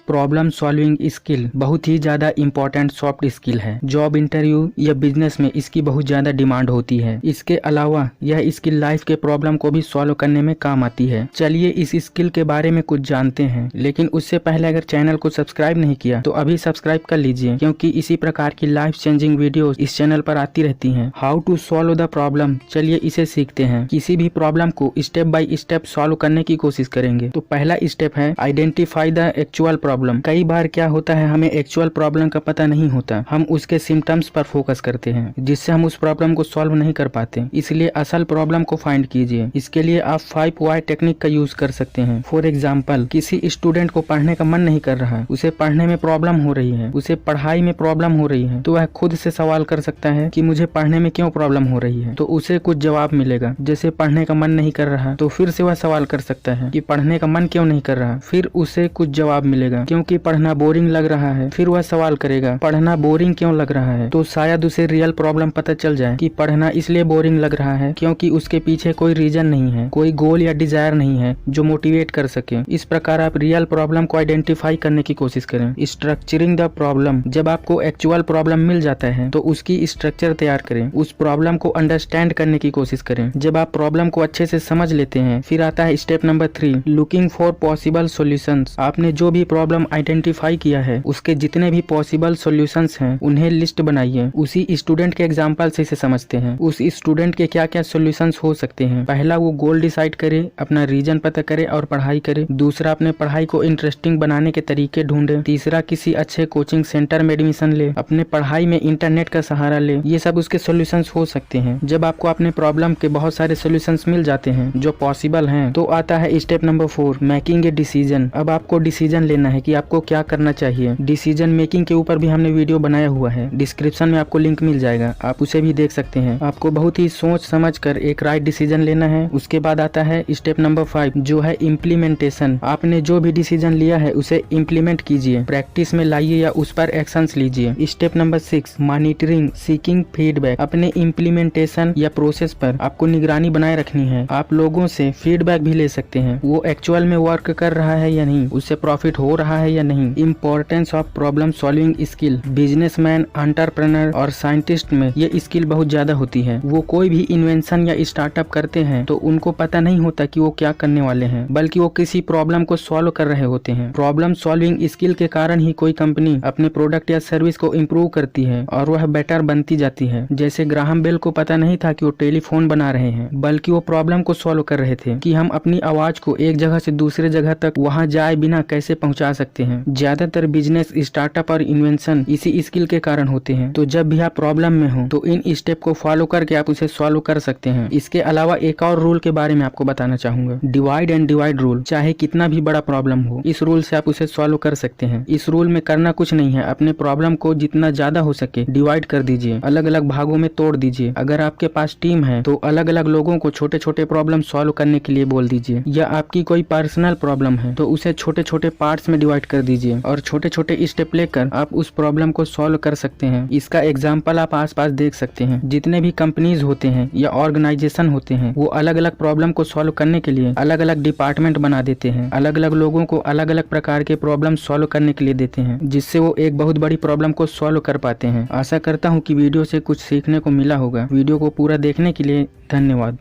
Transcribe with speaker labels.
Speaker 1: Problem solving skill बहुत ही ज़्यादा important soft skill है। जॉब इंटरव्यू या बिजनेस में इसकी बहुत ज़्यादा डिमांड होती है। इसके अलावा यह स्किल लाइफ के प्रॉब्लम को भी सॉल्व करने में काम आती है। चलिए इस स्किल के बारे में कुछ जानते हैं, लेकिन उससे पहले अगर चैनल को सब्सक्राइब नहीं किया तो अभी सब्सक्राइब कर लीजिए, क्योंकि इसी प्रकार की लाइफ चेंजिंग वीडियो इस चैनल पर आती रहती हैं। How to solve the problem, चलिए इसे सीखते हैं। किसी भी प्रॉब्लम को स्टेप बाय स्टेप सॉल्व करने की कोशिश करेंगे। तो पहला स्टेप है आइडेंटिफाई द एक्चुअल प्रॉब्लम। कई बार क्या होता है, हमें एक्चुअल प्रॉब्लम का पता नहीं होता, हम उसके सिम्टम्स पर फोकस करते हैं, जिससे हम उस प्रॉब्लम को सॉल्व नहीं कर पाते। इसलिए असल प्रॉब्लम को फाइंड कीजिए। इसके लिए आप 5 व्हाई टेक्निक का यूज कर सकते हैं। फॉर एग्जाम्पल, किसी स्टूडेंट को पढ़ने का मन नहीं कर रहा, उसे पढ़ने में प्रॉब्लम हो रही है, उसे पढ़ाई में प्रॉब्लम हो रही है, तो वह खुद से सवाल कर सकता है कि मुझे पढ़ने में क्यों प्रॉब्लम हो रही है। तो उसे कुछ जवाब मिलेगा। जैसे पढ़ने का मन नहीं कर रहा, तो फिर से वह सवाल कर सकता है कि पढ़ने का मन क्यों नहीं कर रहा। फिर उसे कुछ जवाब मिलेगा। क्योंकि पढ़ना बोरिंग लग रहा है, फिर वह सवाल करेगा पढ़ना बोरिंग क्यों लग रहा है। तो शायद उसे रियल प्रॉब्लम पता चल जाए कि पढ़ना इसलिए बोरिंग लग रहा है क्योंकि उसके पीछे कोई रीजन नहीं है, कोई गोल या डिजायर नहीं है जो मोटिवेट कर सके। इस प्रकार आप रियल प्रॉब्लम को आइडेंटिफाई करने की कोशिश करें। स्ट्रक्चरिंग द प्रॉब्लम, जब आपको एक्चुअल प्रॉब्लम मिल जाता है तो उसकी स्ट्रक्चर तैयार करें। उस प्रॉब्लम को अंडरस्टैंड करने की कोशिश करें। जब आप प्रॉब्लम को अच्छे से समझ लेते हैं, फिर आता है step number 3, looking for possible solutions. आपने जो भी प्रॉब्लम आइडेंटिफाई किया है, उसके जितने भी पॉसिबल सॉल्यूशंस हैं, उन्हें लिस्ट बनाइए। उसी स्टूडेंट के एग्जांपल से इसे समझते हैं। उस स्टूडेंट के क्या क्या सॉल्यूशंस हो सकते हैं। पहला, वो गोल डिसाइड करे, अपना रीजन पता करे और पढ़ाई करे। दूसरा, अपने पढ़ाई को इंटरेस्टिंग बनाने के तरीके ढूंढे। तीसरा, किसी अच्छे कोचिंग सेंटर में एडमिशन ले, अपने पढ़ाई में इंटरनेट का सहारा ले। ये सब उसके सॉल्यूशंस हो सकते हैं। जब आपको अपने प्रॉब्लम के बहुत सारे सॉल्यूशंस मिल जाते हैं जो पॉसिबल हैं, तो आता है step number 4, making a decision. अब आपको डिसीजन लेना है कि आपको क्या करना चाहिए। डिसीजन मेकिंग के ऊपर भी हमने वीडियो बनाया हुआ है, डिस्क्रिप्शन में आपको लिंक मिल जाएगा, आप उसे भी देख सकते हैं। आपको बहुत ही सोच समझ कर एक राइट डिसीजन लेना है। उसके बाद आता है स्टेप नंबर 5, जो है इम्प्लीमेंटेशन। आपने जो भी डिसीजन लिया है उसे इम्प्लीमेंट कीजिए, प्रैक्टिस में लाइए या उस पर एक्शंस लीजिए। Step number 6, monitoring, seeking feedback. अपने इम्प्लीमेंटेशन या प्रोसेस पर आपको निगरानी बनाए रखनी है। आप लोगों से फीडबैक भी ले सकते हैं, वो एक्चुअल में वर्क कर रहा है या नहीं, उससे प्रॉफिट हो रहा है या नहीं। Importance of problem solving skill. Businessman, entrepreneur और साइंटिस्ट में ये स्किल बहुत ज्यादा होती है। वो कोई भी इन्वेंशन या स्टार्टअप करते हैं तो उनको पता नहीं होता कि वो क्या करने वाले हैं, बल्कि वो किसी प्रॉब्लम को सॉल्व कर रहे होते हैं। प्रॉब्लम सॉल्विंग स्किल के कारण ही कोई कंपनी अपने प्रोडक्ट या सर्विस को इम्प्रूव करती है और वह बेटर बनती जाती है। जैसे ग्राहम बेल को पता नहीं था कि वो टेलीफोन बना रहे हैं, बल्कि वो प्रॉब्लम को सॉल्व कर रहे थे कि हम अपनी आवाज को एक जगह से दूसरे जगह तक वहां जाए बिना कैसे पहुंचा सकते हैं। ज्यादातर बिजनेस, स्टार्टअप और इन्वेंशन इसी स्किल के कारण होते हैं। तो जब भी आप प्रॉब्लम में हो तो इन स्टेप को फॉलो करके आप उसे सॉल्व कर सकते हैं। इसके अलावा एक और रूल के बारे में आपको बताना चाहूंगा, डिवाइड एंड डिवाइड रूल। चाहे कितना भी बड़ा प्रॉब्लम हो, इस रूल से आप उसे सॉल्व कर सकते हैं। इस रूल में करना कुछ नहीं है, अपने प्रॉब्लम को जितना ज्यादा हो सके डिवाइड कर दीजिए, अलग अलग भागों में तोड़ दीजिए। अगर आपके पास टीम है तो अलग अलग लोगों को छोटे छोटे प्रॉब्लम सॉल्व करने के लिए बोल दीजिए, या आपकी कोई पर्सनल प्रॉब्लम है तो उसे छोटे छोटे पार्ट्स में डिवाइड कर दीजिए और छोटे छोटे स्टेप लेकर आप उस प्रॉब्लम को सॉल्व कर सकते हैं। इसका एग्जाम्पल आप आसपास देख सकते हैं। जितने भी कंपनीज होते हैं या ऑर्गेनाइजेशन होते हैं, वो अलग अलग प्रॉब्लम को सॉल्व करने के लिए अलग अलग डिपार्टमेंट बना देते हैं, अलग अलग लोगों को अलग अलग प्रकार के प्रॉब्लम सॉल्व करने के लिए देते हैं, जिससे वो एक बहुत बड़ी प्रॉब्लम को सॉल्व कर पाते हैं। आशा करता हूँ कि वीडियो से कुछ सीखने को मिला होगा। वीडियो को पूरा देखने के लिए धन्यवाद।